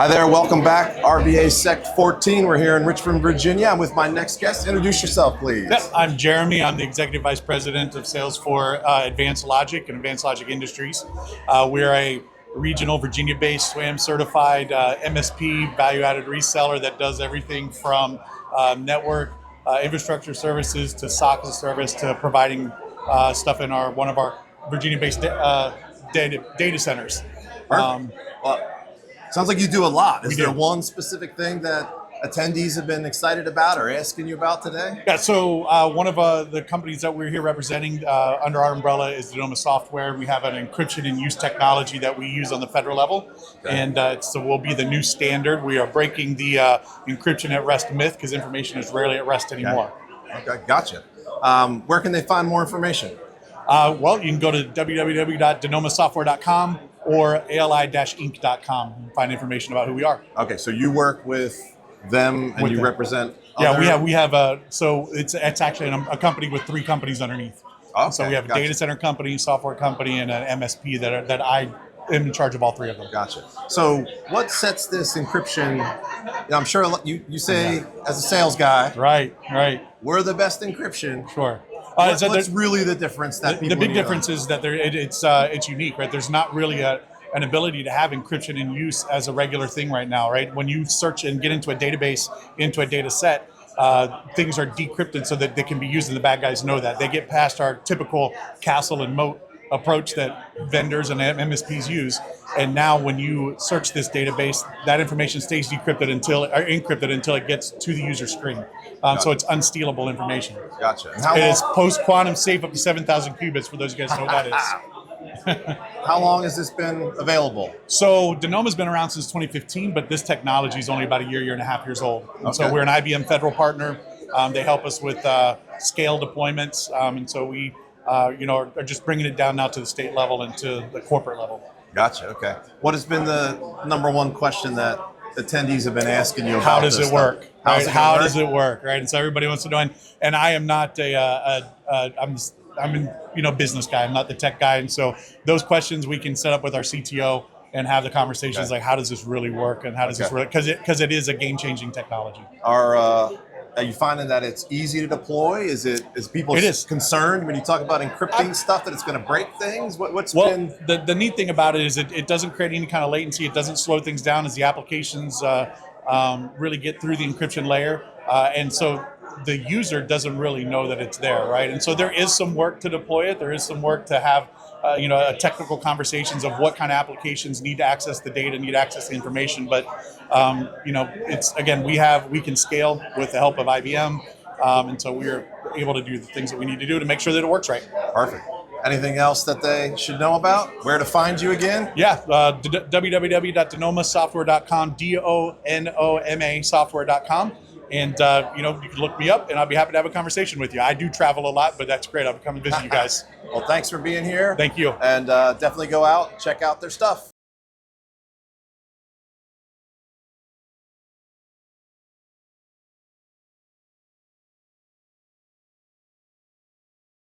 Hi there, welcome back. RVAsec 14. We're here in Richmond, Virginia. I'm with my next guest. Introduce yourself, please. Yeah, I'm Jeremy. I'm the Executive Vice President of Sales for Advanced Logic and Advanced Logic Industries. We're a regional Virginia-based SWAM certified MSP value-added reseller that does everything from network infrastructure services to SOC as a service to providing stuff in one of our Virginia-based data centers. Sounds like you do a lot. Is there one specific thing that attendees have been excited about or asking you about today? Yeah, so one of the companies that we're here representing under our umbrella is Denoma Software. We have an encryption and use technology that we use on the federal level, and so we'll be the new standard. We are breaking the encryption at rest myth because information is rarely at rest anymore. Okay, gotcha. Where can they find more information? Well, you can go to www.denomasoftware.com or ali-inc.com and find information about who we are. Okay, so you work with them and you represent other... Yeah, we have so it's actually a company with 3 companies underneath. Okay, so we have a data center company, software company, and an MSP that I am in charge of all 3 of them. Gotcha. So what sets this encryption? I'm sure you say as a sales guy, right, we're the best encryption. Sure. What's really the difference that people the big difference is that it's unique, right? There's not really an ability to have encryption in use as a regular thing right now, right? When you search and get into a database, into a data set, things are decrypted so that they can be used and the bad guys know that. They get past our typical castle and moat approach that vendors and MSPs use. And now when you search this database, that information stays encrypted until it gets to the user screen. So it's unstealable information. Gotcha. It is post-quantum safe up to 7,000 qubits for those of you guys who know what that is. How long has this been available? So Denoma's been around since 2015, but this technology is only about a year and a half years old. And so we're an IBM federal partner. They help us with scale deployments. And so we are just bringing it down now to the state level and to the corporate level. Gotcha. Okay. What has been the number one question that attendees have been asking you about? How does it work? How does it work? Right. And so everybody wants to know. And I am not I'm a business guy. I'm not the tech guy. And so those questions we can set up with our CTO and have the conversations like, how does this really work? And how does this really, because it is a game-changing technology. Are you finding that it's easy to deploy? Is people concerned when you talk about encrypting stuff that it's going to break things? The neat thing about it is it doesn't create any kind of latency. It doesn't slow things down as the applications really get through the encryption layer. And so the user doesn't really know that it's there, right? And so there is some work to deploy it. There is some work to have technical conversations of what kind of applications need to access the data, need to access the information. But it's again, we can scale with the help of IBM, and so we're able to do the things that we need to do to make sure that it works right. Perfect. Anything else that they should know about? Where to find you again? Yeah, www.denomasoftware.com, DONOMA software.com. And you can look me up, and I'll be happy to have a conversation with you. I do travel a lot, but that's great. I'll come and visit you guys. Well, thanks for being here. Thank you. And definitely go out, check out their stuff.